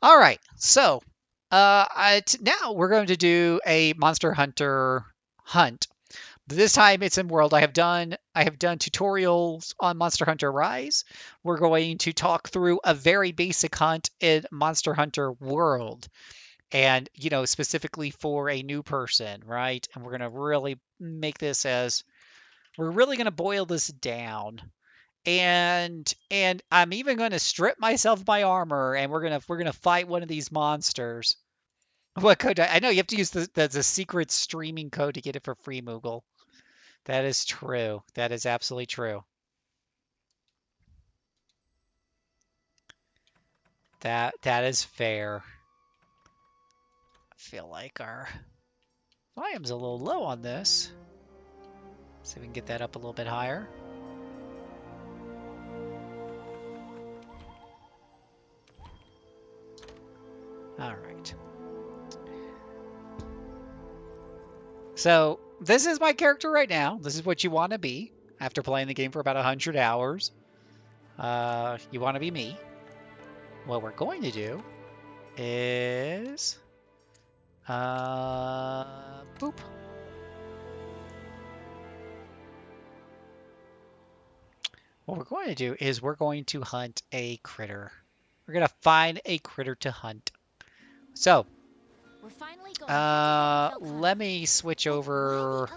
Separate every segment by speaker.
Speaker 1: All right, so now we're going to do a Monster Hunter hunt. This time it's in world. I have done tutorials on Monster Hunter Rise. We're going to talk through a very basic hunt in Monster Hunter World, and specifically for a new person, right? And we're going to really make this as we're really going to boil this down. And I'm even going to strip myself of my armor, and we're gonna fight one of these monsters. What code? I know you have to use the secret streaming code to get it for free, Moogle. That is true. That is absolutely true. That is fair. I feel like our volume's a little low on this. See if we can get that up a little bit higher. All right. So this is my character right now. This is what you want to be after playing the game for about 100 hours. You want to be me. What we're going to do is boop. What we're going to do is we're going to hunt a critter. We're going to find a critter to hunt. So,
Speaker 2: We're finally going
Speaker 1: let me switch over.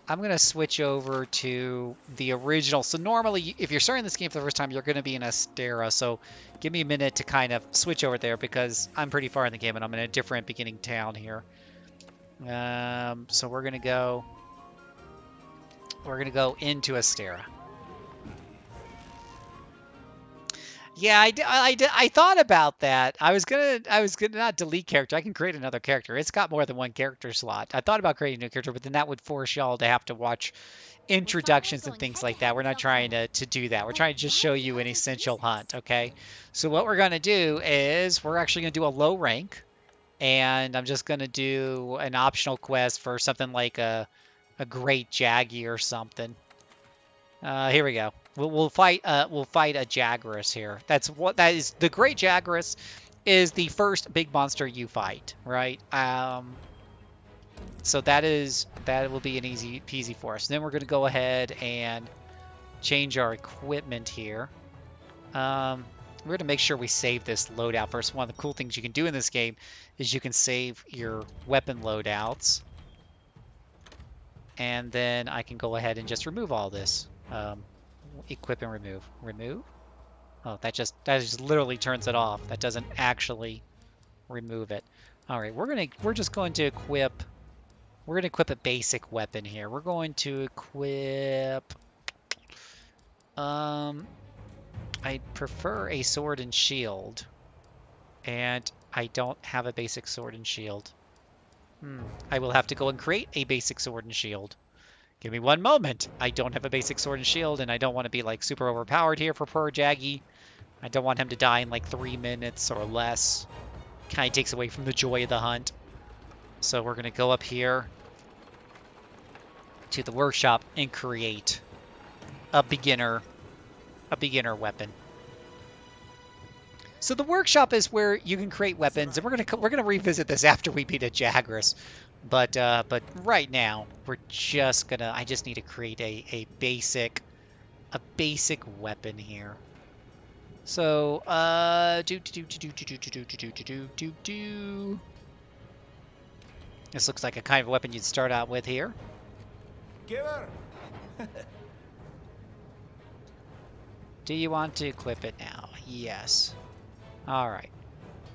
Speaker 1: I'm going to switch over to the original. So normally, if you're starting this game for the first time, you're going to be in Astera. So give me a minute to kind of switch over there because I'm pretty far in the game and I'm in a different beginning town here. So we're going to go into Astera. Yeah, I thought about that. I was gonna not delete character. I can create another character. It's got more than one character slot. I thought about creating a new character, but then that would force y'all to have to watch introductions and things like that. We're not trying to do that. We're trying to just show you an essential hunt, okay? So what we're gonna do is we're actually gonna do a low rank, and I'm just gonna do an optional quest for something like a great Jaggy or something. Here we go. We'll fight a Jagras here. That is the Great Jagras is the first big monster you fight, right? So that will be an easy peasy for us. And then we're gonna go ahead and change our equipment here. We're gonna make sure we save this loadout first. One of the cool things you can do in this game is you can save your weapon loadouts, and then I can go ahead and just remove all this. Equip and remove. Remove? Oh, that just literally turns it off. That doesn't actually remove it. All right, we're just going to equip. We're going to equip a basic weapon here. We're going to equip. I prefer a sword and shield, and I don't have a basic sword and shield. I will have to go and create a basic sword and shield. Give me one moment. I don't have a basic sword and shield, and I don't want to be like super overpowered here for poor Jaggy. I don't want him to die in like 3 minutes or less. Kind of takes away from the joy of the hunt. So we're going to go up here to the workshop and create a beginner weapon. So the workshop is where you can create weapons, and we're gonna revisit this after we beat a Jagras. But right now I just need to create a basic weapon here. So this looks like a kind of weapon you'd start out with here. Do you want to equip it now? Yes. All right.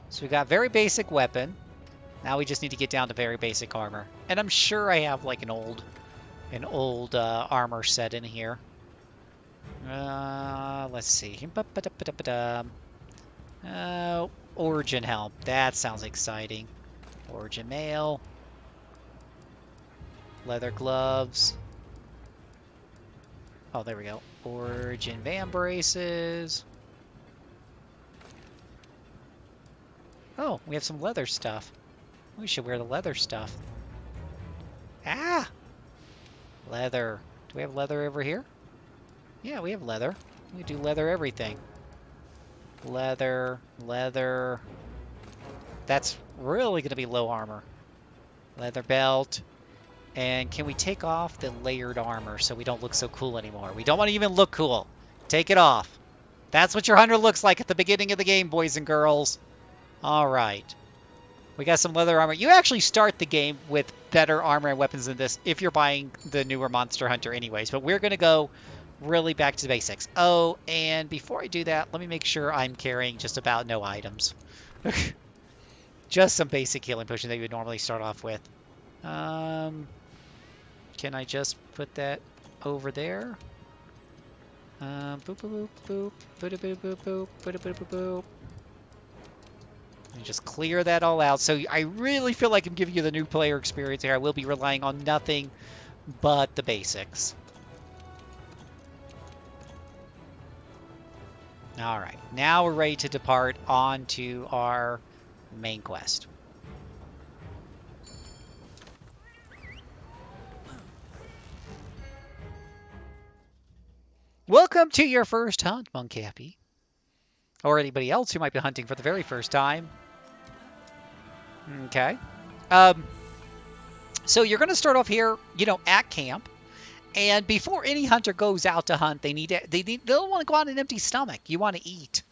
Speaker 1: So we got very basic weapon. Now we just need to get down to very basic armor. And I'm sure I have like an old armor set in here. Let's see. Origin helm. That sounds exciting. Origin mail. Leather gloves. Oh, there we go. Origin van braces. Oh, we have some leather stuff. We should wear the leather stuff. Ah! Leather. Do we have leather over here? Yeah, we have leather. We do leather everything. Leather, leather. That's really going to be low armor. Leather belt. And can we take off the layered armor so we don't look so cool anymore? We don't want to even look cool. Take it off. That's what your hunter looks like at the beginning of the game, boys and girls. All right. We got some leather armor. You actually start the game with better armor and weapons than this if you're buying the newer Monster Hunter anyways. But we're going to go really back to the basics. Oh, and before I do that, let me make sure I'm carrying just about no items. Just some basic healing potion that you would normally start off with. Can I just put that over there? Boop, boop, boop, boop, boop, boop, boop, boop, boop, boop, boop, boop. And just clear that all out. So I really feel like I'm giving you the new player experience here. I will be relying on nothing but the basics. All right, now we're ready to depart on to our main quest. Welcome to your first hunt, Moncappy. Or anybody else who might be hunting for the very first time. Okay. So you're going to start off here, at camp. And before any hunter goes out to hunt, they don't want to go on an empty stomach. You want to eat.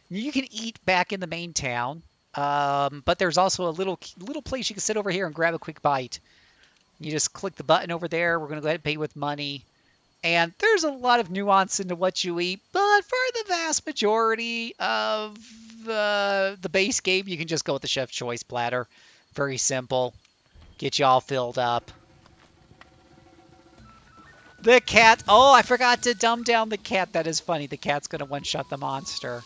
Speaker 1: You can eat back in the main town. But there's also a little place you can sit over here and grab a quick bite. You just click the button over there. We're going to go ahead and pay with money. And there's a lot of nuance into what you eat, but for the vast majority of the base game, you can just go with the chef's choice platter. Very simple. Get you all filled up. The cat. Oh, I forgot to dumb down the cat. That is funny. The cat's going to one-shot the monster.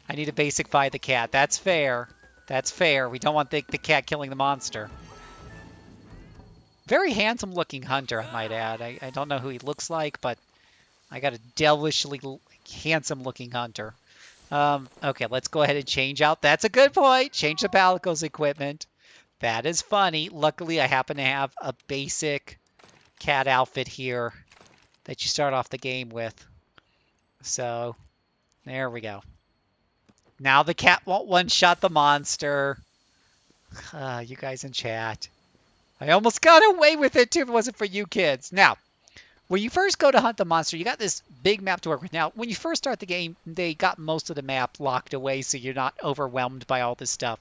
Speaker 1: I need to basic-fy the cat. That's fair. That's fair. We don't want the cat killing the monster. Very handsome-looking hunter, I might add. I don't know who he looks like, but I got a devilishly handsome-looking hunter. Okay, let's go ahead and change out. That's a good point. Change the Balicos equipment. That is funny. Luckily, I happen to have a basic cat outfit here that you start off the game with. So, there we go. Now the cat won't one-shot the monster. You guys in chat. I almost got away with it, too, if it wasn't for you kids. Now, when you first go to hunt the monster, you got this big map to work with. Now, when you first start the game, they got most of the map locked away, so you're not overwhelmed by all this stuff.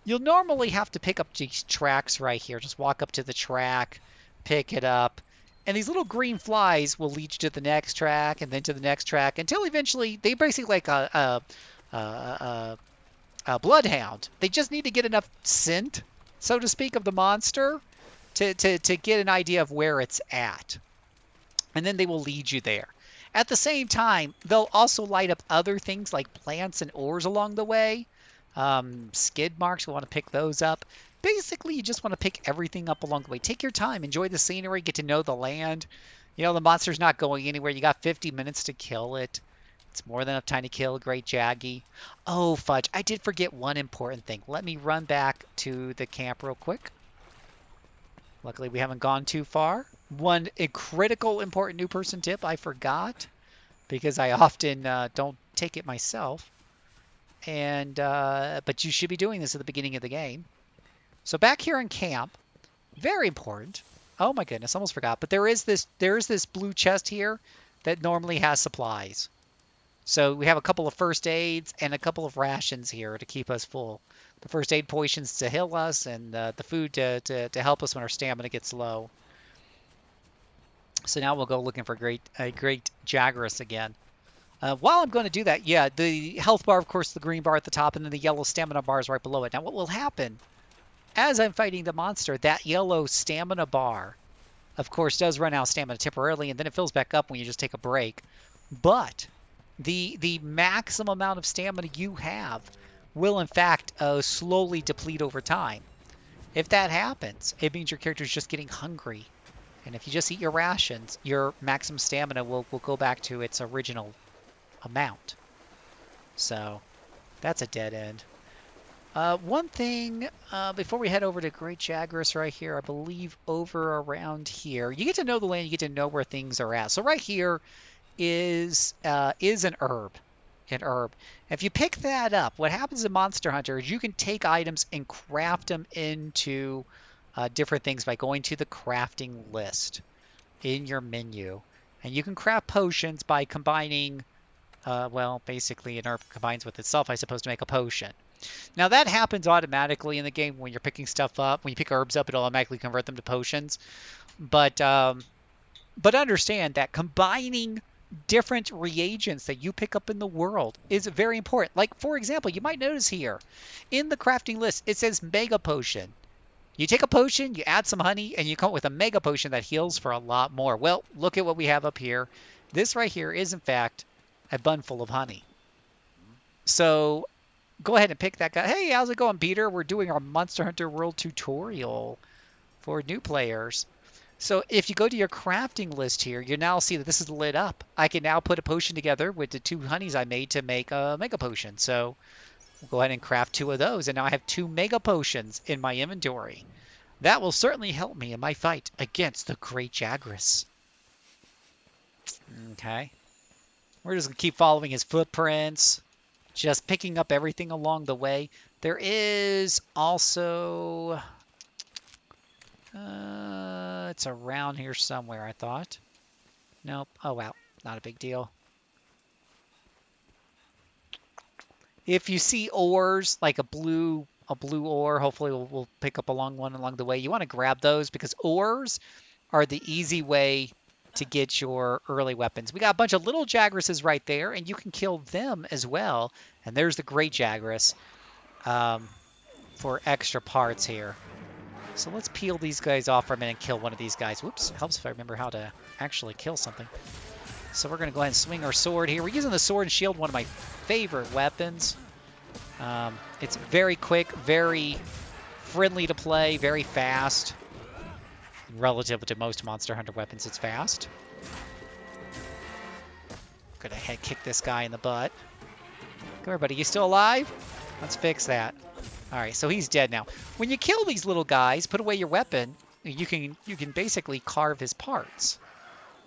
Speaker 1: You'll normally have to pick up these tracks right here. Just walk up to the track, pick it up, and these little green flies will lead you to the next track, and then to the next track, until eventually they basically like a bloodhound. They just need to get enough scent, so to speak, of the monster to get an idea of where it's at. And then they will lead you there. At the same time, they'll also light up other things like plants and ores along the way. Skid marks, we want to pick those up. Basically, you just want to pick everything up along the way. Take your time, enjoy the scenery, get to know the land. The monster's not going anywhere. You got 50 minutes to kill it. It's more than enough time to kill a great Jaggy. Oh, fudge, I did forget one important thing. Let me run back to the camp real quick. Luckily, we haven't gone too far. One critical important new person tip I forgot because I often don't take it myself. But you should be doing this at the beginning of the game. So back here in camp, very important. Oh my goodness, almost forgot. But there is this blue chest here that normally has supplies. So we have a couple of first aids and a couple of rations here to keep us full. The first aid potions to heal us, and the food to help us when our stamina gets low. So now we'll go looking for a great Jagras again. While I'm going to do that, yeah, the health bar, of course, the green bar at the top, and then the yellow stamina bar is right below it. Now, what will happen as I'm fighting the monster, that yellow stamina bar, of course, does run out of stamina temporarily, and then it fills back up when you just take a break. But the maximum amount of stamina you have will, in fact, slowly deplete over time. If that happens, it means your character is just getting hungry. And if you just eat your rations, your maximum stamina will go back to its original amount. So that's a dead end. One thing, before we head over to Great Jagras right here, I believe over around here, you get to know the land, you get to know where things are at. So right here is an herb. An herb. If you pick that up, what happens in Monster Hunter is you can take items and craft them into different things by going to the crafting list in your menu. And you can craft potions by combining, well, basically an herb combines with itself, I suppose, to make a potion. Now that happens automatically in the game when you're picking stuff up. When you pick herbs up, it'll automatically convert them to potions. But understand that combining different reagents that you pick up in the world is very important. Like, for example, you might notice here in the crafting list, it says mega potion. You take a potion, you add some honey, and you come up with a mega potion that heals for a lot more. Well, look at what we have up here. This right here is, in fact, a bun full of honey. So go ahead and pick that guy. Hey, how's it going, Peter? We're doing our Monster Hunter World tutorial for new players. So if you go to your crafting list here, you now see that this is lit up. I can now put a potion together with the 2 honeys I made to make a mega potion. So we'll go ahead and craft 2 of those. And now I have 2 mega potions in my inventory. That will certainly help me in my fight against the Great Jagras. Okay. We're just going to keep following his footprints. Just picking up everything along the way. There is also... it's around here somewhere, I thought. Nope. Oh, wow. Not a big deal. If you see ores, like a blue ore, hopefully we'll pick up one along the way. You want to grab those because ores are the easy way to get your early weapons. We got a bunch of little Jagras right there, and you can kill them as well. And there's the Great Jagras for extra parts here. So let's peel these guys off for a minute and kill one of these guys. Whoops, helps if I remember how to actually kill something. So we're going to go ahead and swing our sword here. We're using the sword and shield, one of my favorite weapons. It's very quick, very friendly to play, very fast. Relative to most Monster Hunter weapons, it's fast. Gonna head kick this guy in the butt. Come here, buddy. You still alive? Let's fix that. All right, so he's dead now. When you kill these little guys, put away your weapon. You can basically carve his parts.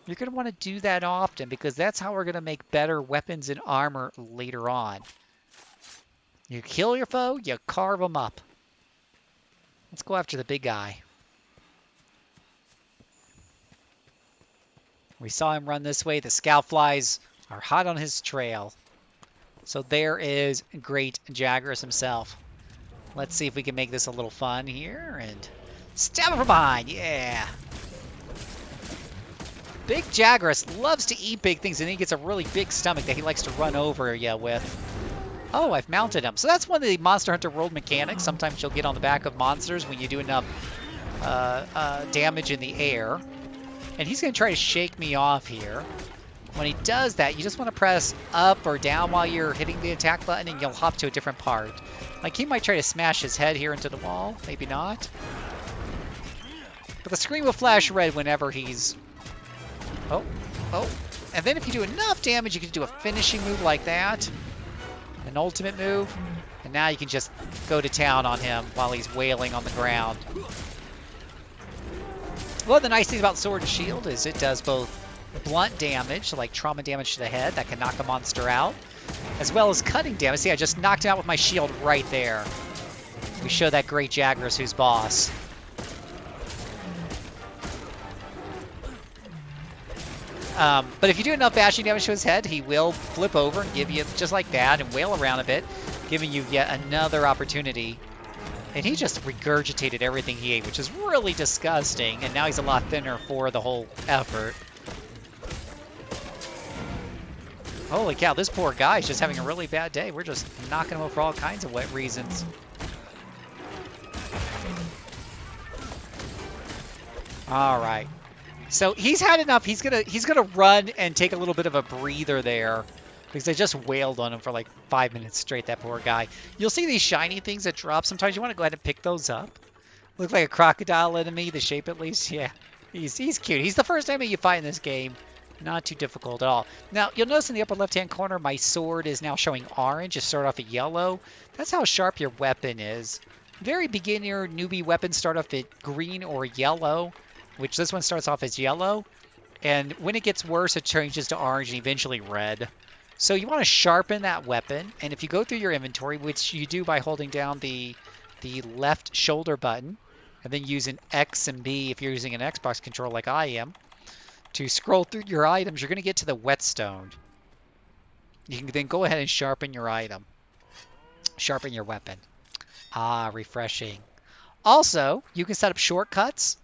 Speaker 1: You're going to want to do that often because that's how we're going to make better weapons and armor later on. You kill your foe, you carve them up. Let's go after the big guy. We saw him run this way. The scout flies are hot on his trail. So there is Great Jagras himself. Let's see if we can make this a little fun here. And stab him from behind. Yeah. Big Jagras loves to eat big things, and he gets a really big stomach that he likes to run over you with. Oh, I've mounted him. So that's one of the Monster Hunter World mechanics. Sometimes you'll get on the back of monsters when you do enough damage in the air. And he's going to try to shake me off here. When he does that, you just want to press up or down while you're hitting the attack button, and you'll hop to a different part. Like, he might try to smash his head here into the wall. Maybe not. But the screen will flash red whenever he's... Oh. And then if you do enough damage, you can do a finishing move like that. An ultimate move. And now you can just go to town on him while he's wailing on the ground. One of the nice things about Sword and Shield is it does both blunt damage, like trauma damage to the head, that can knock a monster out, as well as cutting damage. See, I just knocked him out with my shield right there. We show that Great Jagras who's boss. But if you do enough bashing damage to his head, he will flip over and give you just like that and wail around a bit, giving you yet another opportunity. And he just regurgitated everything he ate, which is really disgusting. And now he's a lot thinner for the whole effort. Holy cow, this poor guy's just having a really bad day. We're just knocking him over for all kinds of wet reasons. All right. So he's had enough. He's gonna run and take a little bit of a breather there because I just wailed on him for like 5 minutes straight, that poor guy. You'll see these shiny things that drop. Sometimes you want to go ahead and pick those up. Look like a crocodile enemy, the shape at least. Yeah, he's cute. He's the first enemy you fight in this game. Not too difficult at all. Now, you'll notice in the upper left-hand corner, my sword is now showing orange. It started off at yellow. That's how sharp your weapon is. Very beginner, newbie weapons start off at green or yellow, which this one starts off as yellow. And when it gets worse, it changes to orange and eventually red. So you want to sharpen that weapon. And if you go through your inventory, which you do by holding down the left shoulder button, and then using X and B if you're using an Xbox controller like I am, to scroll through your items, you're going to get to the whetstone. You can then go ahead and sharpen your item. Sharpen your weapon. Ah, refreshing. Also, you can set up shortcuts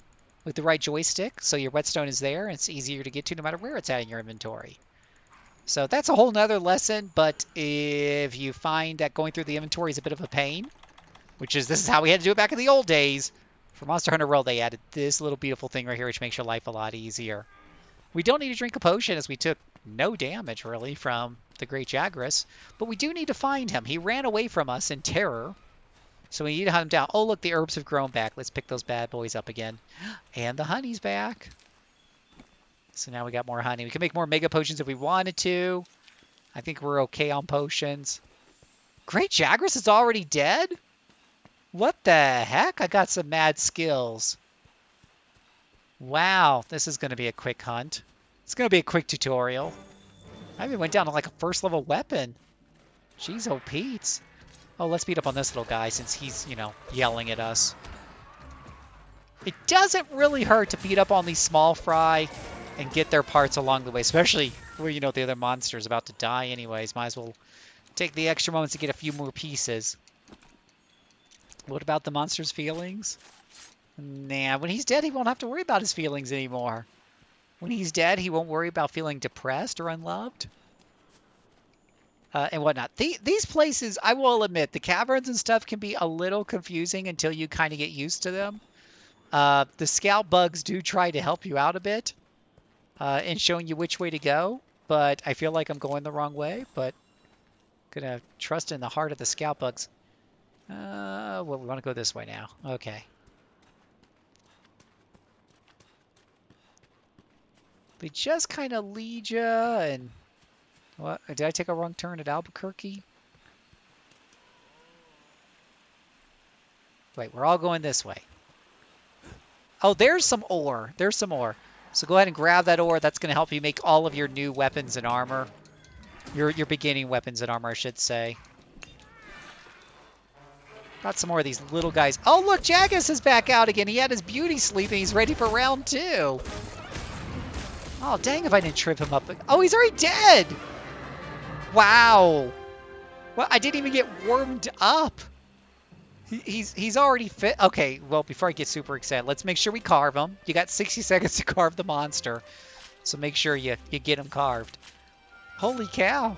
Speaker 1: with the right joystick, so your whetstone is there, and it's easier to get to no matter where it's at in your inventory. So that's a whole nother lesson, but if you find that going through the inventory is a bit of a pain, this is how we had to do it back in the old days, for Monster Hunter World, they added this little beautiful thing right here, which makes your life a lot easier. We don't need to drink a potion, as we took no damage, really, from the Great Jagras, but we do need to find him. He ran away from us in terror, so we need to hunt him down. Oh, look, the herbs have grown back. Let's pick those bad boys up again. And the honey's back. So now we got more honey. We can make more mega potions if we wanted to. I think we're okay on potions. Great Jagras is already dead? What the heck? I got some mad skills. Wow, this is going to be a quick hunt. It's going to be a quick tutorial. I even went down to like a first level weapon. Jeez, oh Pete's. Oh, let's beat up on this little guy since he's, yelling at us. It doesn't really hurt to beat up on these small fry and get their parts along the way, especially where, the other monster's about to die anyways. Might as well take the extra moments to get a few more pieces. What about the monster's feelings? Nah, when he's dead, he won't have to worry about his feelings anymore. When he's dead, he won't worry about feeling depressed or unloved. And whatnot. These places, I will admit, the caverns and stuff can be a little confusing until you kind of get used to them. The scout bugs do try to help you out a bit in showing you which way to go, but I feel like I'm going the wrong way, but I'm going to trust in the heart of the scout bugs. Well, we want to go this way now. Okay. They just kind of lead you, and... What? Did I take a wrong turn at Albuquerque? Wait, we're all going this way. Oh, there's some ore. There's some ore. So go ahead and grab that ore. That's going to help you make all of your new weapons and armor. Your beginning weapons and armor, I should say. Got some more of these little guys. Oh, look, Jagus is back out again. He had his beauty sleep, and he's ready for round 2. Oh, dang if I didn't trip him up. Oh, he's already dead. Wow. Well, I didn't even get warmed up. He's already fit. Okay, well, before I get super excited, let's make sure we carve him. You got 60 seconds to carve the monster. So make sure you get him carved. Holy cow.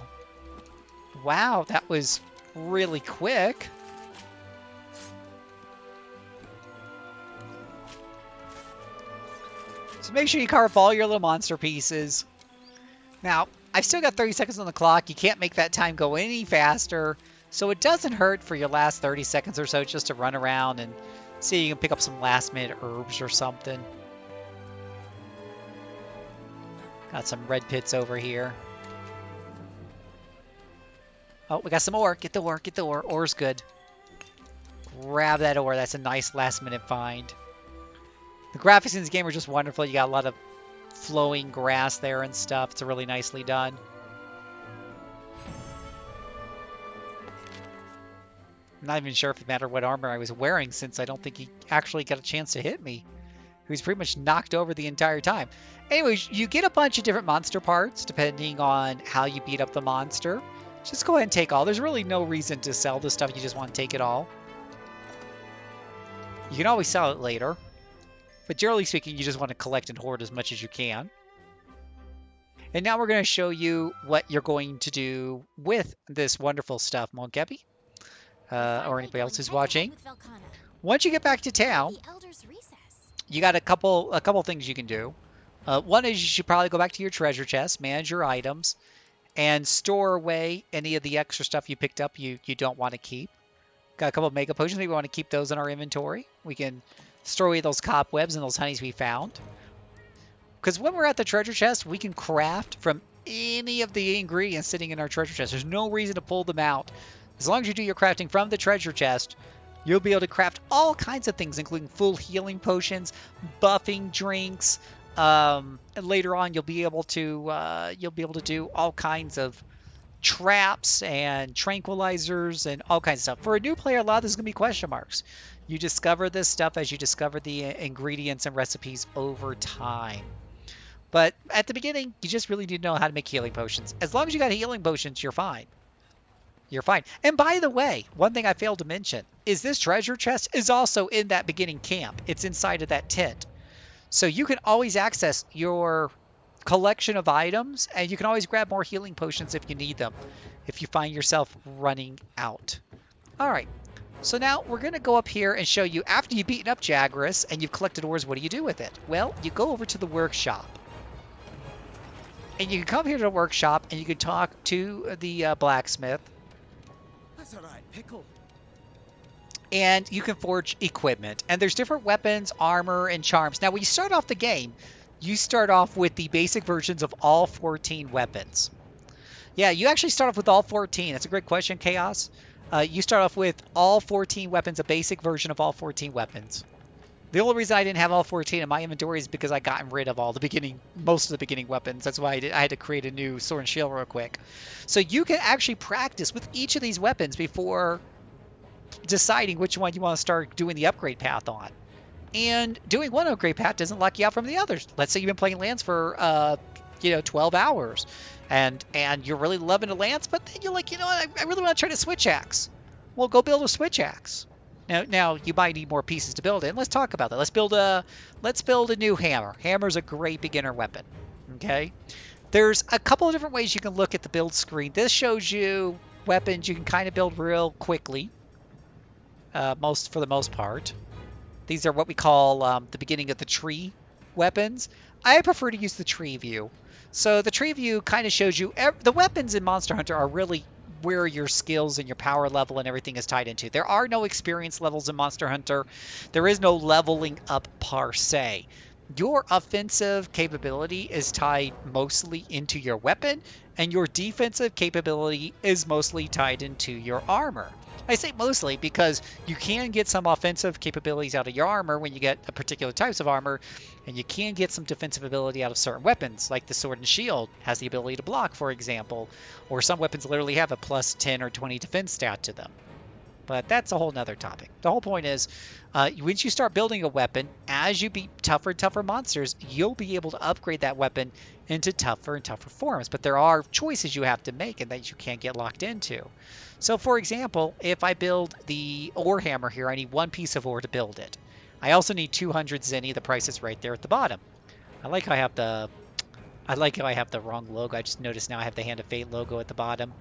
Speaker 1: Wow, that was really quick. So make sure you carve all your little monster pieces. Now, I've still got 30 seconds on the clock. You can't make that time go any faster. So it doesn't hurt for your last 30 seconds or so just to run around and see if you can pick up some last minute herbs or something. Got some red pits over here. Oh, we got some ore. Get the ore, get the ore. Ore's good. Grab that ore. That's a nice last minute find. The graphics in this game are just wonderful. You got a lot of flowing grass there and stuff. It's really nicely done. I'm not even sure if it mattered what armor I was wearing since I don't think he actually got a chance to hit me. He was pretty much knocked over the entire time. Anyways, you get a bunch of different monster parts depending on how you beat up the monster. Just go ahead and take all. There's really no reason to sell this stuff. You just want to take it all. You can always sell it later. But generally speaking, you just want to collect and hoard as much as you can. And now we're going to show you what you're going to do with this wonderful stuff, Monkepi, or anybody else who's watching. Once you get back to town, you got a couple things you can do. One is you should probably go back to your treasure chest, manage your items, and store away any of the extra stuff you picked up you don't want to keep. Got a couple of mega potions. We want to keep those in our inventory. We can store away those cobwebs and those honeys we found. Because when we're at the treasure chest, we can craft from any of the ingredients sitting in our treasure chest. There's no reason to pull them out. As long as you do your crafting from the treasure chest, you'll be able to craft all kinds of things, including full healing potions, buffing drinks, And later on, you'll be able to do all kinds of traps and tranquilizers and all kinds of stuff. For a new player, a lot of this is going to be question marks. You discover this stuff as you discover the ingredients and recipes over time. But at the beginning, you just really need to know how to make healing potions. As long as you got healing potions, you're fine. You're fine. And by the way, one thing I failed to mention is this treasure chest is also in that beginning camp. It's inside of that tent. So you can always access your collection of items, and you can always grab more healing potions if you need them, if you find yourself running out. All right, so now we're going to go up here and show you, after you've beaten up Jagras and you've collected ores, what do you do with it? Well, you go over to the workshop. And you can come here to the workshop and you can talk to the blacksmith.
Speaker 3: That's all right, pickle.
Speaker 1: And you can forge equipment. And there's different weapons, armor, and charms. Now, when you start off the game, you start off with the basic versions of all 14 weapons. Yeah, you actually start off with all 14. That's a great question, Chaos. You start off with all 14 weapons, a basic version of all 14 weapons. The only reason I didn't have all 14 in my inventory is because I gotten rid of most of the beginning weapons. That's why I had to create a new sword and shield real quick. So you can actually practice with each of these weapons before deciding which one you want to start doing the upgrade path on. And doing one upgrade path doesn't lock you out from the others. Let's say you've been playing Lance for 12 hours and you're really loving a Lance, but then you're like, you know what, I really want to try to switch axe. Well, go build a switch axe. Now you might need more pieces to build it. And let's talk about that. Let's build a new hammer. Hammer's a great beginner weapon. Okay? There's a couple of different ways you can look at the build screen. This shows you weapons you can kind of build real quickly. For the most part. These are what we call the beginning of the tree weapons. I prefer to use the tree view. So the tree view kind of shows you the weapons in Monster Hunter are really where your skills and your power level and everything is tied into. There are no experience levels in Monster Hunter. There is no leveling up per se. Your offensive capability is tied mostly into your weapon, and your defensive capability is mostly tied into your armor. I say mostly because you can get some offensive capabilities out of your armor when you get a particular types of armor, and you can get some defensive ability out of certain weapons, like the sword and shield has the ability to block, for example, or some weapons literally have a plus 10 or 20 defense stat to them. But that's a whole nother topic. The whole point is, once you start building a weapon, as you beat tougher and tougher monsters, you'll be able to upgrade that weapon into tougher and tougher forms. But there are choices you have to make and that you can't get locked into. So for example, if I build the ore hammer here, I need one piece of ore to build it. I also need 200 zenny. The price is right there at the bottom. I like how I have the wrong logo. I just noticed now I have the Hand of Fate logo at the bottom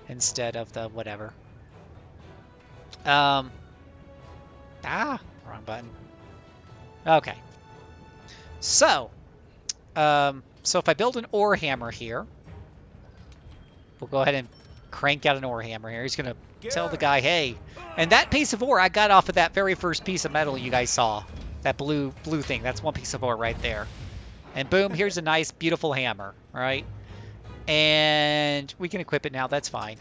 Speaker 1: instead of the whatever. Wrong button. Okay. So if I build an ore hammer here, we'll go ahead and crank out an ore hammer here. He's going to tell the guy, hey, and that piece of ore I got off of that very first piece of metal you guys saw. That blue thing, that's one piece of ore right there. And boom, here's a nice, beautiful hammer, right? And we can equip it now, that's fine.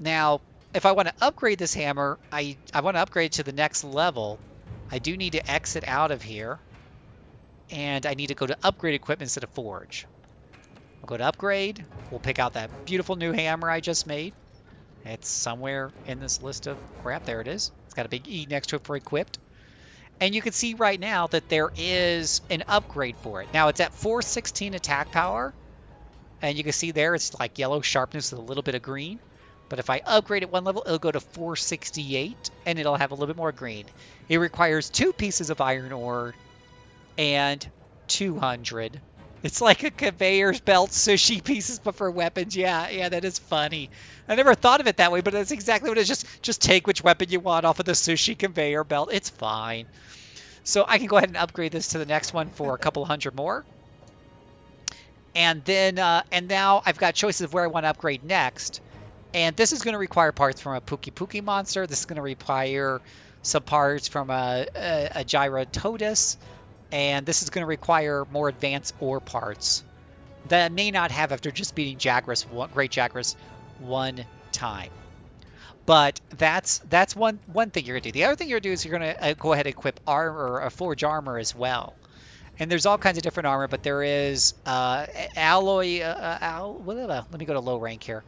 Speaker 1: Now, if I want to upgrade this hammer, I want to upgrade to the next level. I do need to exit out of here. And I need to go to upgrade equipment instead of forge. We'll go to upgrade. We'll pick out that beautiful new hammer I just made. It's somewhere in this list of crap. There it is. It's got a big E next to it for equipped. And you can see right now that there is an upgrade for it. Now it's at 416 attack power. And you can see there it's like yellow sharpness with a little bit of green. But if I upgrade it one level, it'll go to 468, and it'll have a little bit more green. It requires 2 pieces of iron ore and 200. It's like a conveyor belt sushi pieces, but for weapons. Yeah, that is funny. I never thought of it that way, but that's exactly what it is. Just take which weapon you want off of the sushi conveyor belt. It's fine. So I can go ahead and upgrade this to the next one for a couple hundred more. And then, and now I've got choices of where I want to upgrade next. And this is going to require parts from a Pookie monster. This is going to require some parts from a Gyrotodus. And this is going to require more advanced ore parts that I may not have after just beating Great Jagras one time. But that's one thing you're going to do. The other thing you're going to do is you're going to go ahead and equip armor or forge armor as well. And there's all kinds of different armor, but there is alloy. Let me go to low rank here.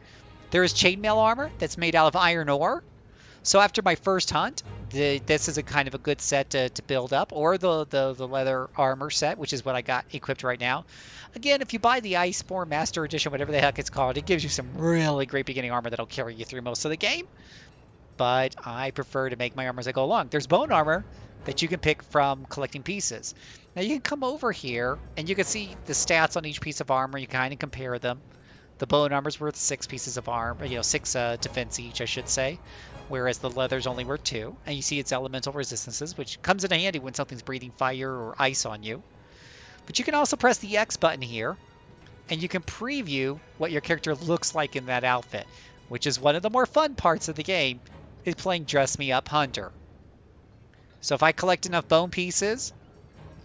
Speaker 1: There is chainmail armor that's made out of iron ore. So after my first hunt, this is a kind of a good set to build up, or the leather armor set, which is what I got equipped right now. Again, if you buy the Iceborne Master Edition, whatever the heck it's called, it gives you some really great beginning armor that'll carry you through most of the game. But I prefer to make my armor as I go along. There's bone armor that you can pick from collecting pieces. Now you can come over here and you can see the stats on each piece of armor. You kind of compare them. The bone armor's worth 6 pieces of armor, 6 defense each, I should say, whereas the leather's only worth 2. And you see its elemental resistances, which comes in handy when something's breathing fire or ice on you. But you can also press the X button here, and you can preview what your character looks like in that outfit, which is one of the more fun parts of the game, is playing Dress Me Up Hunter. So if I collect enough bone pieces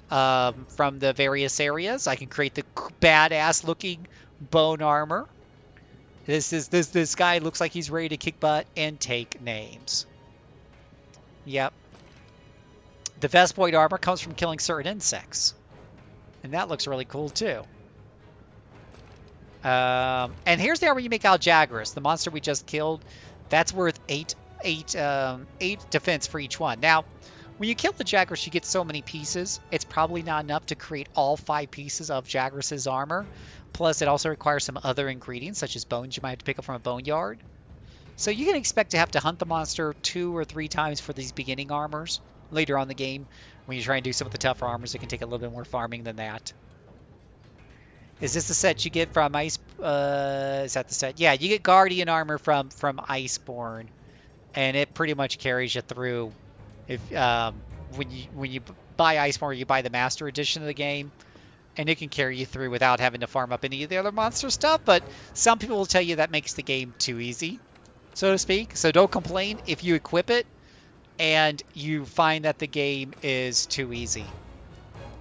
Speaker 1: from the various areas, I can create the badass looking bone armor. This guy looks like he's ready to kick butt and take names. Yep. The Vespoid armor comes from killing certain insects. And that looks really cool too. And here's the armor you make out of Jagras, the monster we just killed. That's worth 8 defense for each one. Now, when you kill the Jagras, you get so many pieces. It's probably not enough to create all 5 pieces of Jagras' armor. Plus, it also requires some other ingredients, such as bones you might have to pick up from a boneyard. So you can expect to have to hunt the monster 2 or 3 times for these beginning armors later on in the game. When you try and do some of the tougher armors, it can take a little bit more farming than that. Is this the set you get from Ice? Is that the set? Yeah, you get Guardian armor from Iceborne, and it pretty much carries you through. If when you buy Iceborne, you buy the Master Edition of the game, and it can carry you through without having to farm up any of the other monster stuff. But some people will tell you that makes the game too easy, so to speak. So don't complain if you equip it and you find that the game is too easy.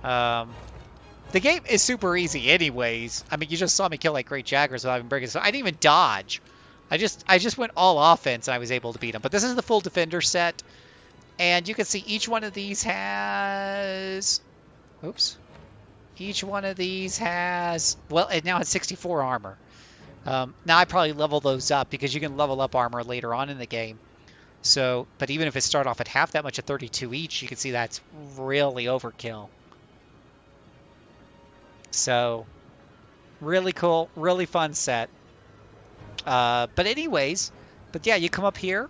Speaker 1: The game is super easy anyways. I mean, you just saw me kill like great Jagras without even breaking. So I didn't even dodge. I just went all offense and I was able to beat him. But this is the full Defender set. And you can see each one of these has... Oops. Each one of these has... Well, it now has 64 armor. Now I probably level those up because you can level up armor later on in the game. So, but even if it start off at half that much at 32 each, you can see that's really overkill. So, really cool, really fun set. But yeah, you come up here,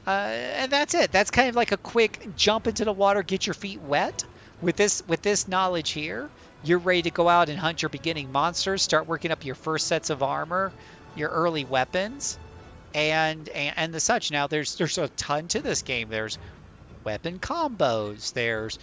Speaker 1: and that's it. That's kind of like a quick jump into the water, get your feet wet. With this knowledge here, you're ready to go out and hunt your beginning monsters, start working up your first sets of armor, your early weapons, and the such. Now, there's a ton to this game. There's weapon combos. There's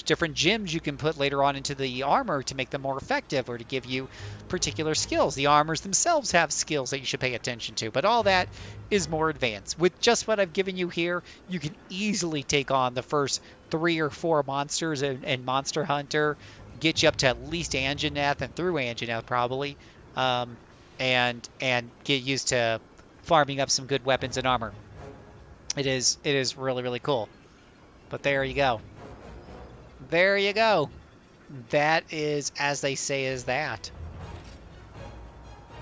Speaker 1: different gems you can put later on into the armor to make them more effective or to give you particular skills. The armors themselves have skills that you should pay attention to, but all that is more advanced. With just what I've given you here, you can easily take on the first 3 or 4 monsters in Monster Hunter, get you up to at least Anjanath and through Anjanath probably, and get used to farming up some good weapons and armor. It is really, really cool. But there you go. There you go. That is, as they say, is that.